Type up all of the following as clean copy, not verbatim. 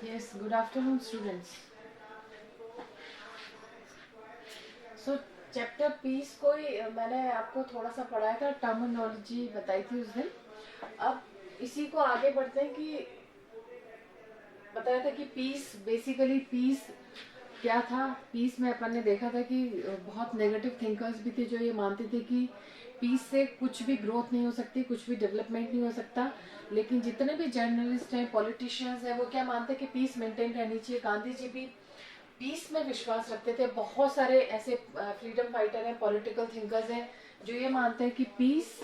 Yes, good afternoon, students. So, chapter peace को ही मैंने आपको थोड़ा सा पढ़ाया था, टर्मिनोलॉजी बताई थी उस दिन. अब इसी को आगे बढ़ते हैं कि बताया था कि पीस, बेसिकली पीस क्या था. पीस में अपन ने देखा था कि बहुत नेगेटिव थिंकर्स भी थे जो ये मानते थे कि पीस से कुछ भी ग्रोथ नहीं हो सकती, कुछ भी डेवलपमेंट नहीं हो सकता. लेकिन जितने भी जर्नलिस्ट हैं, पॉलिटिशियंस हैं, वो क्या मानते हैं कि पीस मेंटेन रहनी चाहिए. गांधी जी भी पीस में विश्वास रखते थे. बहुत सारे ऐसे फ्रीडम फाइटर हैं, पॉलिटिकल थिंकर्स हैं जो ये मानते हैं कि पीस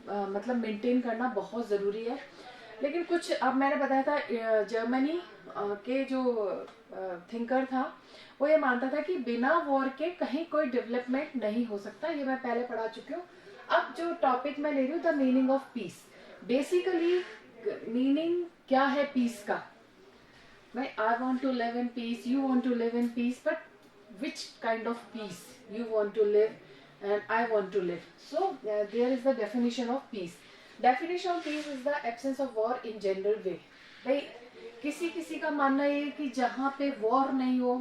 मतलब मेंटेन करना बहुत ज़रूरी है. लेकिन कुछ, अब मैंने बताया था जर्मनी के जो थिंकर था वो ये मानता था कि बिना वॉर के कहीं कोई डेवलपमेंट नहीं हो सकता. ये मैं पहले पढ़ा चुकी हूँ. अब जो टॉपिक मैं ले रही हूँ, the meaning of peace. Basically meaning क्या है पीस का. Right? I want to live in peace, you want to live in peace, but which kind of peace you want to live and I want to live. So there is the definition of peace. Definition of peace is the absence of war in general way. भाई किसी किसी का मानना ये है कि जहाँ पे वॉर नहीं हो,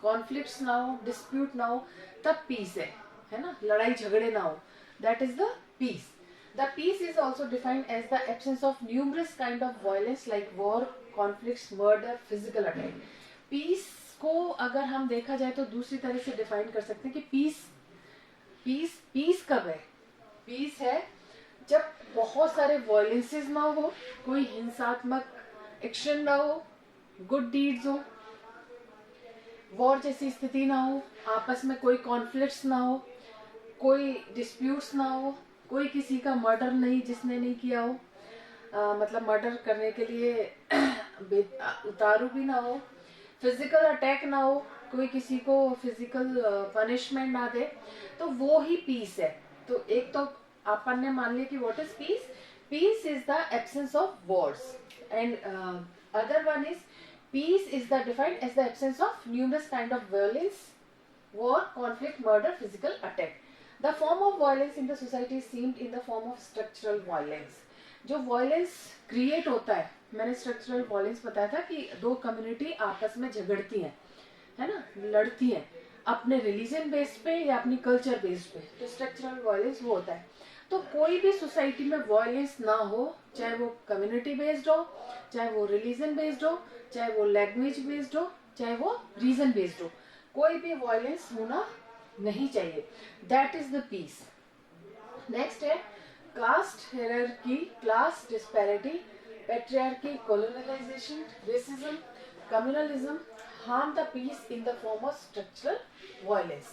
कॉन्फ्लिक्ट्स ना हो, डिस्प्यूट ना हो, तब पीस है ना, लड़ाई झगड़े ना हो, that is the peace. The peace is also defined as the absence of numerous kind of violence like war, conflicts, murder, physical attack. Peace को अगर हम देखा जाए तो दूसरी तरह से डिफाइन कर सकते हैं कि पीस पीस पीस कब है. पीस है जब बहुत सारे वायलेंसेस ना हो, कोई हिंसात्मक एक्शन ना हो, गुड डीड्स हो, वॉर जैसी स्थिति ना हो, आपस में कोई कॉन्फ्लिक्ट्स ना हो, कोई डिस्प्यूट्स ना हो, कोई किसी का मर्डर नहीं जिसने नहीं किया हो, मतलब मर्डर करने के लिए उतारू भी ना हो, फिजिकल अटैक ना हो, कोई किसी को फिजिकल पनिशमेंट ना दे, तो वो ही पीस है. तो एक तो अपन ने मान लिया कि what is peace. Peace is the absence of wars and other one is peace is the defined as the absence of numerous kind of violence, war, conflict, murder, physical attack. The form of violence in the society is seen in the form of structural violence. जो violence create होता है, मैंने structural violence बताया था कि दो community आपस में झगड़ती हैं, है ना, लड़ती हैं अपने रिलीजन बेस्ड पे या अपनी कल्चर बेस्ड पे, तो स्ट्रक्चरल वायलेंस वो होता है. तो कोई भी सोसाइटी में वायलेंस ना हो, चाहे वो कम्युनिटी बेस्ड हो, चाहे वो रिलीजन बेस्ड हो, चाहे वो लैंग्वेज बेस्ड हो, चाहे वो रीजन बेस्ड हो, कोई भी वायलेंस होना नहीं चाहिए. That is the peace. Next है caste hierarchy, class disparity, patriarchy, colonisation, racism, communalism harm the peace in the form of structural violence.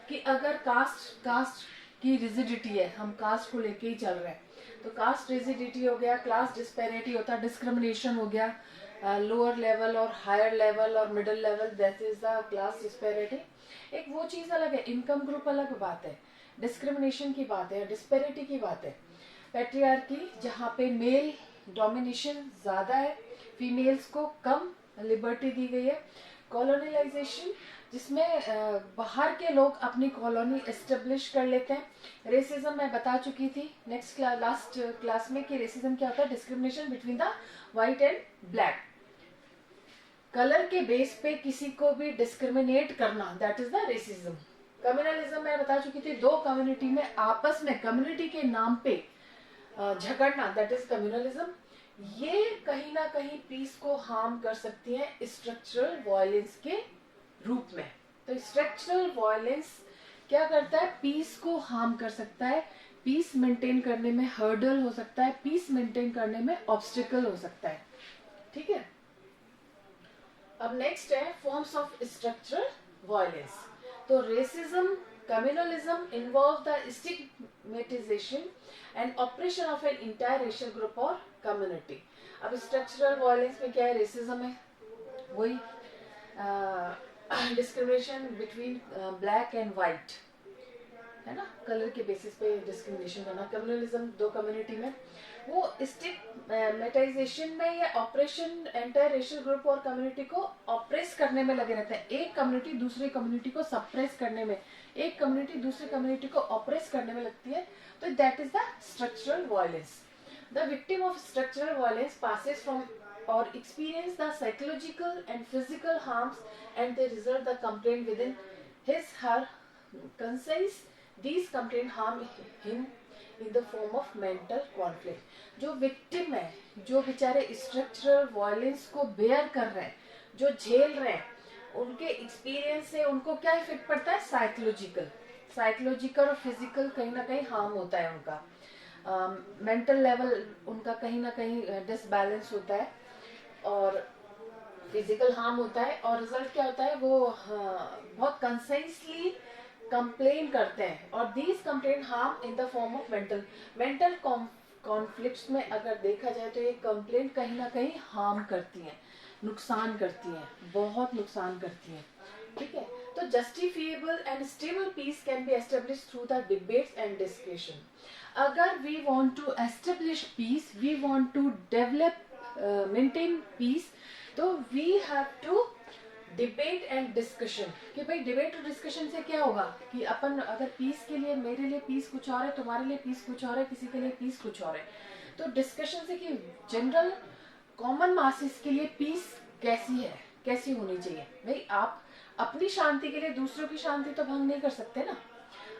कि अगर कास्ट की रिजिडिटी है, हम कास्ट को लेके ही चल रहे हैं, तो कास्ट रिजिडिटी हो गया, क्लास डिस्पैरिटी होता है, डिस्क्रिमिनेशन हो गया, लोअर लेवल और हायर लेवल और middle level, that is the class disparity. एक वो चीज अलग है, इनकम ग्रुप अलग बात है, डिस्क्रिमिनेशन की बात है, डिस्पैरिटी की बात है. पैट्रियार्की जहाँ पे मेल डोमिनेशन ज्यादा है, फीमेल्स को कम लिबर्टी दी गई है. कॉलोनियलाइजेशन जिसमें बाहर के लोग अपनी कॉलोनी एस्टेब्लिश कर लेते हैं. रेसिज्म मैं बता चुकी थी नेक्स्ट लास्ट क्लास में कि रेसिज्म क्या होता है, discrimination between the white and black, colour के बेस पे किसी को भी डिस्क्रिमिनेट करना, that is the racism. Communalism मैं बता चुकी थी, दो कम्युनिटी में आपस में कम्युनिटी के नाम पे झगड़ना, दैट इज कम्युनलिज्म. ये कहीं ना कहीं पीस को हार्म कर सकती है स्ट्रक्चरल वायलेंस के रूप में. तो स्ट्रक्चरल वायलेंस क्या करता है, पीस को हार्म कर सकता है, पीस मेंटेन करने में हर्डल हो सकता है, पीस मेंटेन करने में ऑब्स्टिकल हो सकता है. ठीक है. अब नेक्स्ट है फॉर्म्स ऑफ स्ट्रक्चरल वायलेंस. तो racism, communalism involve the stigmatisation and operation of an entire racial group और कम्युनिटी. अब स्ट्रक्चरल वायलेंस में क्या है, रेसिज्म है, वही discrimination between black and white, है ना, कलर के बेसिस पे डिस्क्रिमिनेशन करना. कम्युनलिज्म दो कम्युनिटी में, वो स्टिग्मेटाइजेशन में या ऑपरेशन एंटायर रेशियल ग्रुप और कम्युनिटी को ऑप्रेस करने में लगे रहते हैं. एक कम्युनिटी दूसरी कम्युनिटी को सप्रेस करने में, एक कम्युनिटी दूसरी कम्युनिटी को ऑप्रेस करने में लगती है, तो that is the structural violence. The victim of structural violence passes from or experience the psychological and physical harms, and they result the complaint within his her conscience. These complaint harm him in the form of mental conflict. जो victim है, जो बेचारे structural violence को bear कर रहे हैं, जो झेल रहे हैं, उनके एक्सपीरियंस से उनको क्या इफेक्ट पड़ता है? साइकोलॉजिकल और फिजिकल कहीं ना कहीं हार्म होता है उनका, मेंटल लेवल उनका कहीं ना कहीं डिसबैलेंस होता है और फिजिकल हार्म होता है, और रिजल्ट क्या होता है? वो बहुत कंसाइसली कंप्लेन करते हैं, और these complain harm in the form of mental conflicts में अगर देखा जाए तो ये कंप्लेन कहीं ना कहीं हार्म करती हैं, नुकसान करती हैं, बहुत नुकसान करती हैं। ठीक है, तो justifiable and stable peace can be establish through the debates and discussion. अगर we want to establish peace, we want to develop maintain peace, तो we have to debate and discussion. कि भाई डिबेट और डिस्कशन से क्या होगा कि अपन अगर पीस के लिए, मेरे लिए पीस कुछ और है, तुम्हारे लिए पीस कुछ और है, किसी के लिए पीस कुछ और है, तो डिस्कशन से कि जनरल कॉमन मासेस के लिए पीस कैसी है, कैसी होनी चाहिए। भाई आप अपनी शांति के लिए दूसरों की शांति तो भंग नहीं कर सकते ना,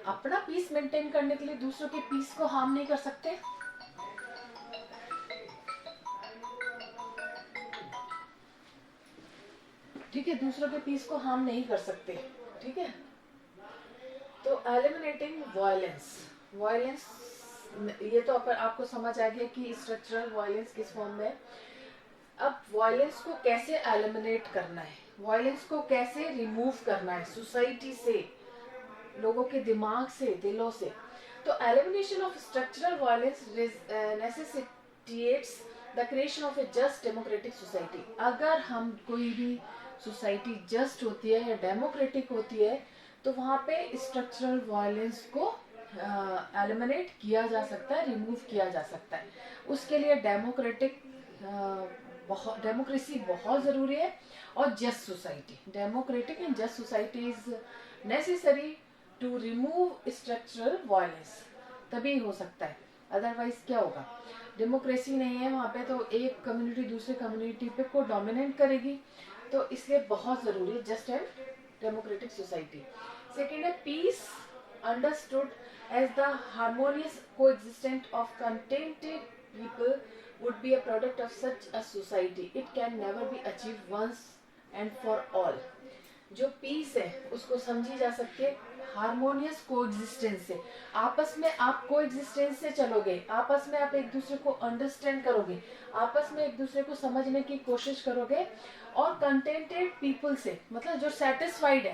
अपना पीस मेंटेन करने के लिए दूसरों के पीस को हार्म नहीं कर सकते। ठीक है, दूसरों के पीस को हार्म नहीं कर सकते। ठीक है, तो एलिमिनेटिंग वायलेंस ये तो आपको समझ आ गया कि स्ट्रक्चरल वायलेंस किस फॉर्म में है। अब वायलेंस को कैसे एलिमिनेट करना है, वायलेंस को कैसे रिमूव करना है सोसाइटी से, लोगों के दिमाग से, दिलों से। तो elimination of structural violence necessitates the creation of A just democratic society. अगर हम कोई भी सोसाइटी जस्ट होती है या डेमोक्रेटिक होती है, तो वहां पे स्ट्रक्चरल वायलेंस को एलिमिनेट किया जा सकता है, रिमूव किया जा सकता है। उसके लिए डेमोक्रेसी बहुत जरूरी है, और just society, democratic and just society is necessary to remove structural violence, तभी हो सकता है। अदरवाइज क्या होगा? डेमोक्रेसी नहीं है वहां पे, तो एक कम्युनिटी दूसरे कम्युनिटी पे को डोमिनेट करेगी, तो इसलिए बहुत जरूरी है just and democratic society. Second है peace understood as the harmonious coexistence of contented people would be a product of such a society. It can never be achieved once and for all. जो piece है उसको समझी जा सकती है harmonious coexistence से। आपस में आप कोएग्जिस्टेंस से चलोगे, आपस में आप एक दूसरे को अंडरस्टैंड करोगे, आपस में एक दूसरे को समझने की कोशिश करोगे, और कंटेंटेड पीपल से, मतलब जो सेटिस्फाइड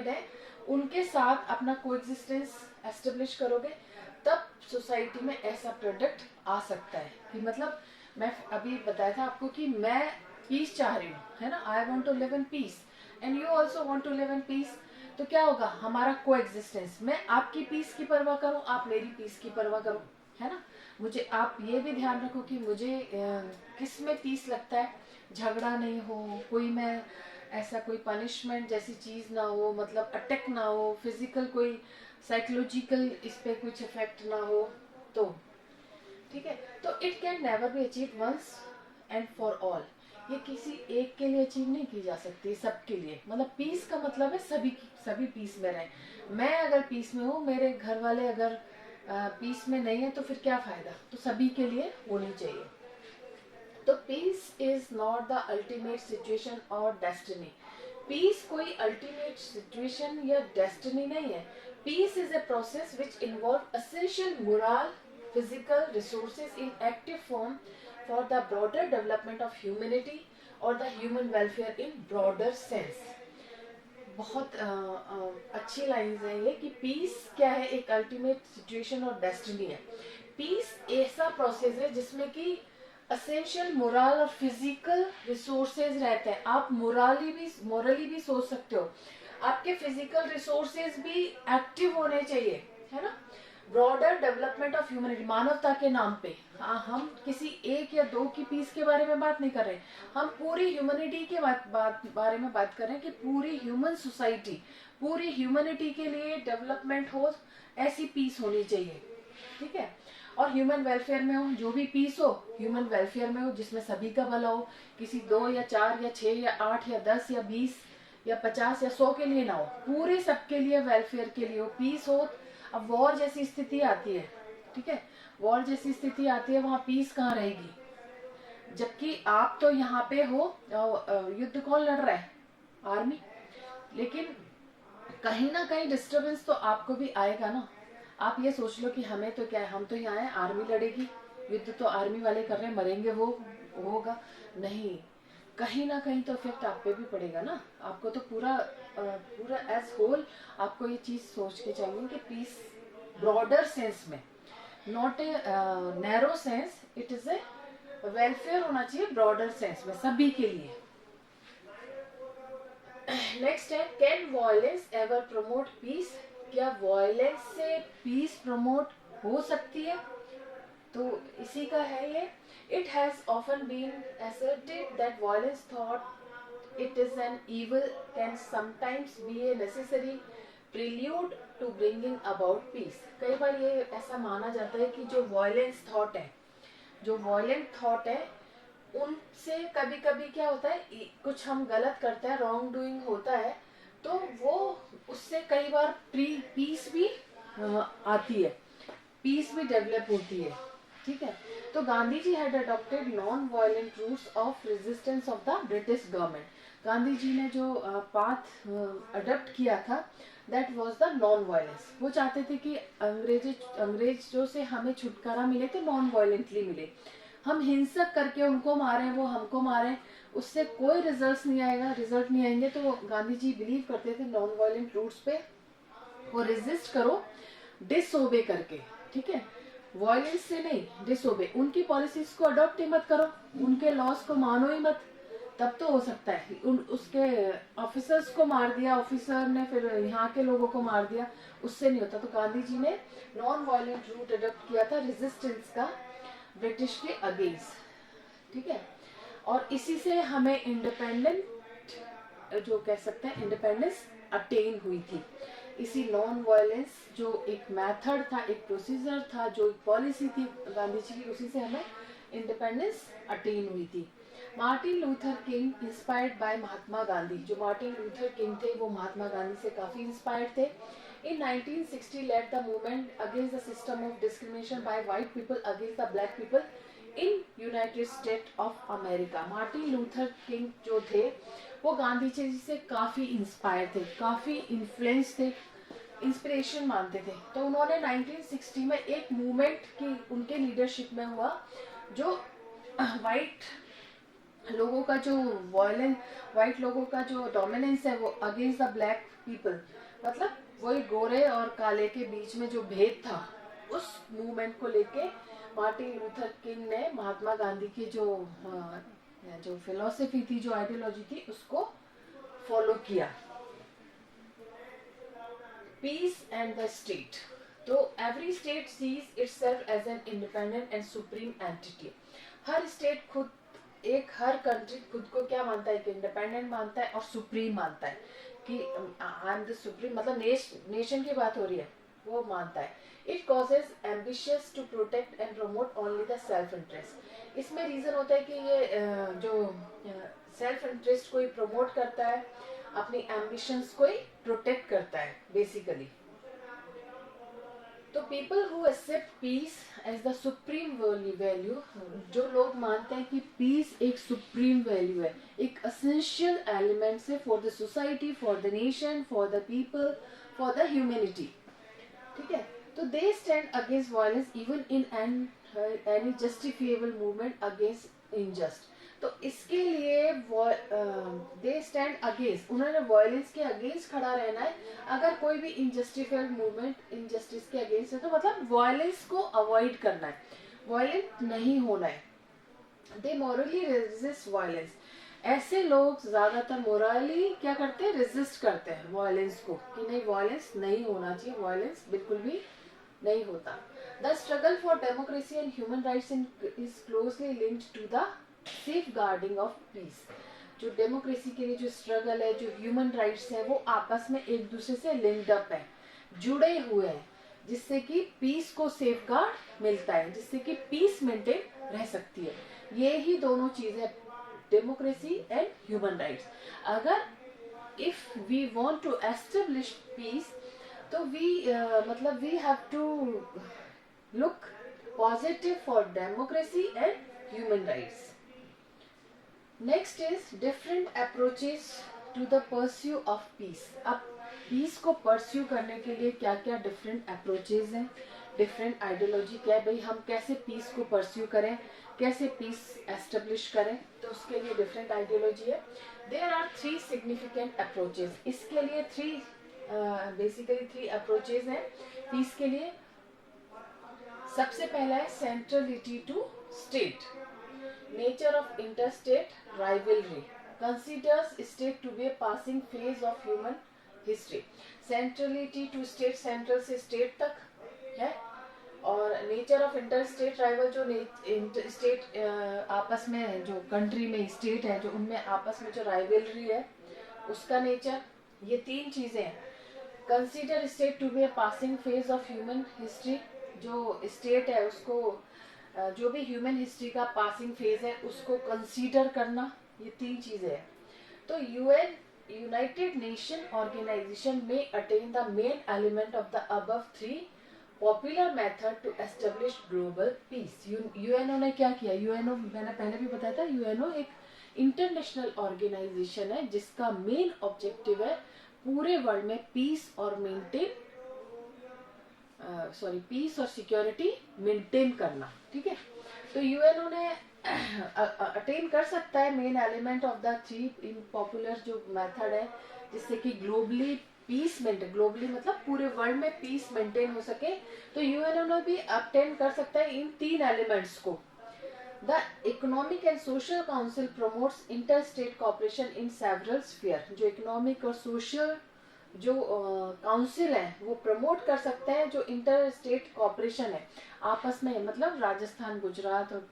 है उनके साथ अपना कोएग्जिस्टेंस एस्टेब्लिश करोगे, तब सोसाइटी में ऐसा प्रोडक्ट आ सकता है। कि मतलब मैं अभी बताया था आपको कि मैं पीस चाह रही हूँ, है ना, I want to live in peace and you also want to live in peace, तो क्या होगा? हमारा कोएग्जिस्टेंस, मैं आपकी पीस की परवाह करूँ, आप मेरी पीस की परवाह करो, है ना। मुझे आप ये भी ध्यान रखो कि मुझे किस में पीस लगता है, झगड़ा नहीं हो, कोई मैं ऐसा कोई पनिशमेंट जैसी चीज ना हो, मतलब अटैक ना हो, फिजिकल कोई साइकोलॉजिकल इस पे कुछ इफेक्ट ना हो, तो ठीक है। तो it can never be achieve once and for all, ये किसी एक के लिए अचीव नहीं की जा सकती, सबके लिए। मतलब पीस का मतलब है सभी पीस में रहें। मैं अगर पीस में हूँ, मेरे घर वाले अगर पीस में नहीं है, तो फिर क्या फायदा? तो सभी के लिए होनी चाहिए। तो peace is not the ultimate situation और डेस्टिनी। पीस कोई अल्टीमेट सिचुएशन या डेस्टिनी नहीं है। Peace is a process which involve essential moral physical resources in active form for the broader development of humanity or the human welfare in broader sense। बहुत अच्छी lines है ये कि piece क्या है, एक अल्टीमेट सिचुएशन और डेस्टिनी है। पीस ऐसा प्रोसेस है जिसमें कि असेंशियल मोरल और फिजिकल रिसोर्सेज रहते हैं। आप मोरली भी सोच सकते हो, आपके फिजिकल रिसोर्सेज भी एक्टिव होने चाहिए, है ना। ब्रॉडर डेवलपमेंट ऑफ ह्यूमनिटी, मानवता के नाम पे। हाँ, हम किसी एक या दो की पीस के बारे में बात नहीं कर रहे, हम पूरी ह्यूमनिटी के बारे में बात कर रहे हैं कि पूरी ह्यूमन सोसाइटी, पूरी ह्यूमनिटी के लिए डेवलपमेंट हो, ऐसी पीस होनी चाहिए। ठीक है, और ह्यूमन वेलफेयर में हो, जो भी पीस हो ह्यूमन वेलफेयर में हो, जिसमें सभी का भला हो, किसी 2 या 4 या 6 या 8 या 10 या 20 या 50 या 100 के लिए ना हो, पूरे सबके लिए वेलफेयर के लिए हो, पीस हो। अब वॉर जैसी स्थिति आती है, ठीक है, वॉर जैसी स्थिति आती है, वहां पीस कहाँ रहेगी? जबकि आप तो यहाँ पे हो, युद्ध कौन लड़ रहा है? आर्मी। लेकिन कहीं ना कहीं डिस्टरबेंस तो आपको भी आएगा ना। आप ये सोच लो कि हमें तो क्या है, हम तो यहाँ है, आर्मी लड़ेगी, युद्ध तो आर्मी वाले कर रहे हैं, मरेंगे वो होगा नहीं, कहीं ना कहीं तो इफेक्ट आप पे भी पड़ेगा ना। आपको तो पूरा एज होल आपको ये चीज सोच के चाहिए कि पीस ब्रॉडर सेंस में, not a narrow sense, it is a welfare होना चाहिए ब्रॉडर सेंस में सभी के लिए। नेक्स्ट है, can violence ever promote peace? क्या वायलेंस से पीस प्रमोट हो सकती है? तो इसी का है ये। It has often been asserted that violence thought it is an evil can sometimes be a necessary prelude to bringing about peace। कई बार ये ऐसा माना जाता है कि जो वायलेंस थॉट है, जो वायलेंट थॉट है, उनसे कभी कभी क्या होता है, कुछ हम गलत करते हैं, रॉन्ग डूइंग होता है, तो वो उससे कई बार पीस भी आती है, पीस भी डेवलप होती है, ठीक है। तो Gandhi ji had adopted non violent routes of resistance of the British government. Gandhi ji ने जो पाथ अडॉप्ट किया था, that was the non violence. वो चाहते थे कि अंग्रेजों से हमें छुटकारा मिले तो नॉन वायलेंटली मिले। हम हिंसक करके उनको मारें, वो हमको मारें, उससे कोई रिजल्ट नहीं आएगा, रिजल्ट नहीं आएंगे। तो गांधी जी बिलीव करते थे नॉन वायलेंट रूट्स पे, वो रेजिस्ट करो डिसओबे करके, ठीक है, वायलेंस से नहीं, डिसओबे। उनकी पॉलिसीज को अडॉप्ट ही मत करो, उनके लॉस को मानो ही मत, तब तो हो सकता है। उसके ऑफिसर्स को मार दिया, ऑफिसर ने फिर यहाँ के लोगों को मार दिया, उससे नहीं होता। तो गांधी जी ने नॉन वायलेंट रूट अडॉप्ट किया था रेजिस्टेंस का ब्रिटिश के अगेंस्ट, ठीक है। और इसी से हमें इंडिपेंडेंट जो कह सकते हैं, इंडिपेंडेंस अटेन हुई थी। इसी नॉन वायलेंस जो एक मेथड था, एक प्रोसीजर था, जो एक पॉलिसी थी गांधी जी की, उसी से हमें इंडिपेंडेंस अटेन हुई थी। Martin Luther King inspired by Mahatma Gandhi. जो मार्टिन लूथर किंग थे वो महात्मा गांधी से काफी इंस्पायर्ड थे। In 1960 led the movement against the system of discrimination by white people against the black people in United States of America। Martin Luther king जो थे वो गांधी जी से काफी इंस्पायर थे, काफी इन्फ्लुएंस थे, इंस्पिरेशन मानते थे। तो उन्होंने 1960 में एक मूवमेंट की उनके लीडरशिप में हुआ, जो वाइट लोगों का जो वायलेंस, वाइट लोगों का जो डोमिनेंस है वो अगेंस्ट द ब्लैक पीपल, मतलब वही गोरे और काले के बीच में जो भेद था, उस मूवमेंट को लेके मार्टिन लूथर किंग ने महात्मा गांधी की जो फिलॉसफी थी, जो आइडियोलॉजी थी, उसको फॉलो किया। Peace and the state. तो every state sees itself as an independent and supreme entity. हर स्टेट खुद, हर कंट्री खुद को क्या मानता है, कि इंडिपेंडेंट मानता है और सुप्रीम मानता है, कि आई एम द सुप्रीम, मतलब नेशन की बात हो रही है, वो मानता है। It causes ambitious to protect and promote only the self interest. इसमें रीजन होता है कि ये जो सेल्फ इंटरेस्ट को ही प्रमोट करता है, अपनी एम्बिशंस को ही प्रोटेक्ट करता है बेसिकली। तो people who accept peace as the supreme value, जो लोग मानते हैं कि पीस एक सुप्रीम वैल्यू है, एक एसेंशियल एलिमेंट है for the society, for the nation, for the people, for the humanity, ठीक है। तो they stand against violence even in any justifiable movement against unjust. तो इसके लिए दे स्टैंड अगेंस्ट, उन्होंने वायलेंस के अगेंस्ट खड़ा रहना है। अगर कोई भी इनजस्टिफाइड मूवमेंट इनजस्टिस के अगेंस्ट है, तो मतलब वायलेंस को अवॉइड करना है, वायलेंट नहीं होना है। दे मोरली रेजिस्ट वायलेंस। ऐसे लोग ज्यादातर मोरली क्या करते हैं, रेजिस्ट करते हैं वायलेंस को, कि नहीं वायलेंस नहीं होना चाहिए, वायलेंस बिल्कुल भी नहीं होता। The struggle for democracy and human rights is closely linked to the safeguarding of peace. जो डेमोक्रेसी के लिए जो स्ट्रगल है, जो ह्यूमन राइट्स है, वो आपस में एक दूसरे से लिंक्ड अप है, जुड़े हुए हैं। जिससे कि पीस को सेफगार्ड मिलता है, जिससे कि पीस मेंटेन रह सकती है। ये ही दोनों चीजें, डेमोक्रेसी एंड ह्यूमन राइट्स। अगर if we want to establish peace, तो मतलब we have to look positive for democracy and human rights. Next is different approaches to the pursue of peace. अब पीस को परस्यू करने के लिए क्या क्या डिफरेंट अप्रोचेज हैं, डिफरेंट आइडियोलॉजी क्या है, भाई हम कैसे पीस को परस्यू करें, कैसे पीस एस्टेब्लिश करें, तो उसके लिए डिफरेंट आइडियोलॉजी है। There are 3 significant approaches. इसके लिए बेसिकली 3 अप्रोचेज हैं पीस के लिए। सबसे पहला है centrality to state, nature of interstate rivalry, considers state to be a passing phase of human history। Centrality to state, central से स्टेट तक है, और नेचर ऑफ इंटरस्टेट राइवल, जो स्टेट आपस में, जो कंट्री में स्टेट है, जो उनमें आपस में जो राइवलरी है उसका नेचर, ये 3 चीजें हैं। Consider state to be a passing phase of human history, जो स्टेट है उसको जो भी ह्यूमन हिस्ट्री का पासिंग फेज है उसको कंसीडर करना, ये 3 चीजें हैं। तो यूएन, यूनाइटेड नेशन ऑर्गेनाइजेशन में attain the main element of the above 3 popular method to establish global peace. UNO ने क्या किया, यूएनओ मैंने पहले भी बताया था, यूएनओ एक इंटरनेशनल ऑर्गेनाइजेशन है जिसका मेन ऑब्जेक्टिव है पूरे वर्ल्ड में पीस और पीस और सिक्योरिटी मेंटेन करना, ठीक है। तो यूएनओ ने अटेन कर सकता है main element of the 3 in popular जो मेथड है, जिससे कि ग्लोबली पीस मेंटेन, ग्लोबली मतलब पूरे वर्ल्ड में पीस मेंटेन हो सके। तो यूएनओ भी अटेन कर सकता है इन 3 एलिमेंट्स को। The economic and social council promotes inter state cooperation in several sphere. जो इकोनॉमिक और सोशल जो काउंसिल है वो प्रमोट कर सकते हैं जो इंटर स्टेट कॉपरेशन है आपस में, मतलब राजस्थान, गुजरात और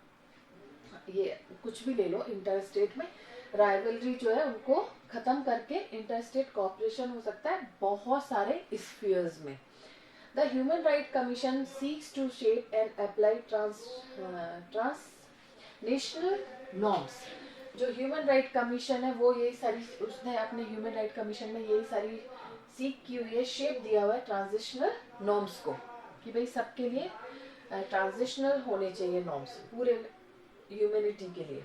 ये कुछ भी ले लो, इंटर स्टेट में राइवलरी जो है उनको खत्म करके इंटर स्टेट कॉपरेशन हो सकता है बहुत सारे स्फीयर्स में। The human right commission seeks to shape and apply transnational norms. जो ह्यूमन राइट कमीशन है वो यही सारी, उसने अपने ह्यूमन राइट कमीशन में यही सारी सीख की हुई है, शेप दिया हुआ है ट्रांजिशनल नॉर्म्स को, कि भाई सबके लिए ट्रांजिशनल होने चाहिए नॉर्म्स पूरे ह्यूमैनिटी के लिए।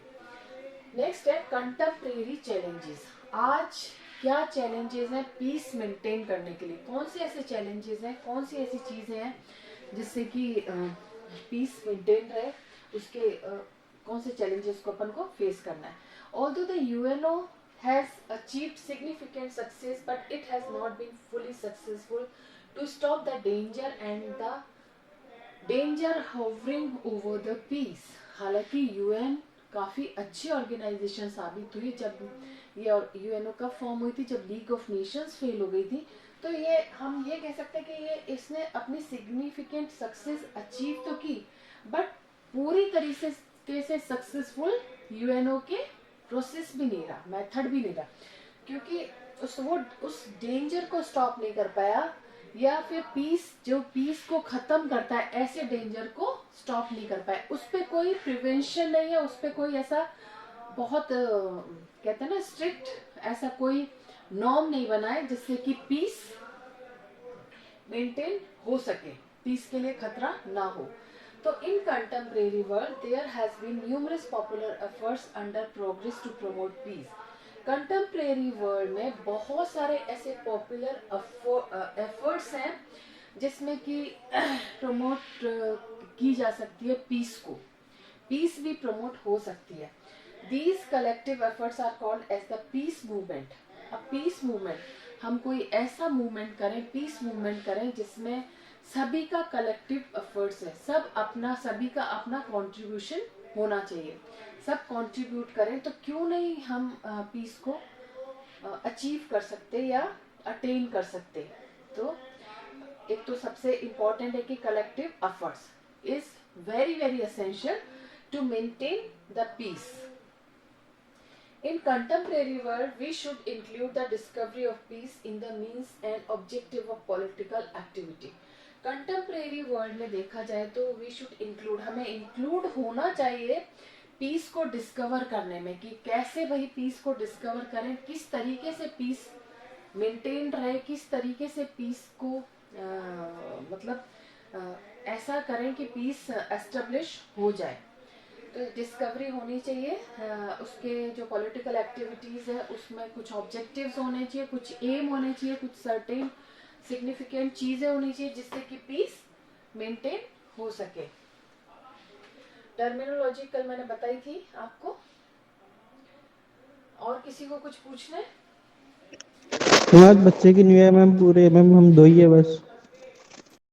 नेक्स्ट है कंटेम्परेरी चैलेंजेस। आज क्या चैलेंजेस हैं पीस मेंटेन करने के लिए, कौन से ऐसे चैलेंजेस हैं, कौन सी ऐसी चीजें हैं जिससे कि पीस मेंटेन रहे, उसके कौन से चैलेंजेस को अपन को फेस करना है। Although the UNO has achieved significant success, but it has not been fully successful to stop the danger and the danger hovering over the peace। हालांकि यूएन काफी अच्छी ऑर्गेनाइजेशन साबित हुई। जब ये यूएनओ कब फॉर्म हुई थी, जब लीग ऑफ नेशंस फेल हो गई थी, तो ये हम ये कह सकते हैं कि ये इसने अपनी सिग्निफिकेंट सक्सेस अचीव तो की, बट पूरी तरीके से सक्सेसफुल यूएनओ के प्रोसेस भी नहीं रहा, मेथड भी नहीं रहा, क्योंकि उस डेंजर को स्टॉप नहीं कर पाया, या फिर पीस को खत्म करता है ऐसे डेंजर को स्टॉप नहीं कर पाया। उस पर कोई प्रिवेंशन नहीं है, उस पर कोई ऐसा बहुत कहते हैं ना स्ट्रिक्ट ऐसा कोई नॉर्म नहीं बना है जिससे कि पीस मेंटेन हो सके, पीस के लिए खतरा ना हो। तो in contemporary world there has been numerous popular efforts under progress to promote peace. Contemporary world में बहुत सारे ऐसे पॉपुलर एफर्ट्स हैं जिसमें कि प्रमोट की जा सकती है पीस को, पीस भी प्रमोट हो सकती है। These collective efforts are called as the peace movement. अब पीस मूवमेंट, हम कोई ऐसा मूवमेंट करें, पीस मूवमेंट करें जिसमें सभी का कलेक्टिव एफर्ट्स है, सभी का अपना कंट्रीब्यूशन होना चाहिए, सब कंट्रीब्यूट करें, तो क्यों नहीं हम पीस को अचीव कर सकते या अटेन कर सकते। तो एक तो सबसे इम्पोर्टेंट है कि collective efforts is very very essential to maintain the peace. In contemporary world, we should include the discovery of peace in the means and objective of political activity। Contemporary world में देखा जाए तो we should include, हमें include होना चाहिए piece को discover करने में, कि कैसे भाई पीस को डिस्कवर करें, किस तरीके से पीस मेंटेन रहे, किस तरीके से पीस को मतलब ऐसा करें कि पीस एस्टेब्लिश हो जाए। तो डिस्कवरी होनी चाहिए। उसके जो पॉलिटिकल एक्टिविटीज़ है उसमें कुछ ऑब्जेक्टिव्स होने चाहिए, कुछ एम होने चाहिए, कुछ सर्टेन सिग्निफिकेंट चीज़ें होनी चाहिए जिससे कि पीस मेंटेन हो सके। टर्मिनोलॉजी कल मैंने बताई थी आपको। और किसी को कुछ पूछना है? आज बच्चे की नहीं है मैम, पूरे मैम हम दो ही है बस।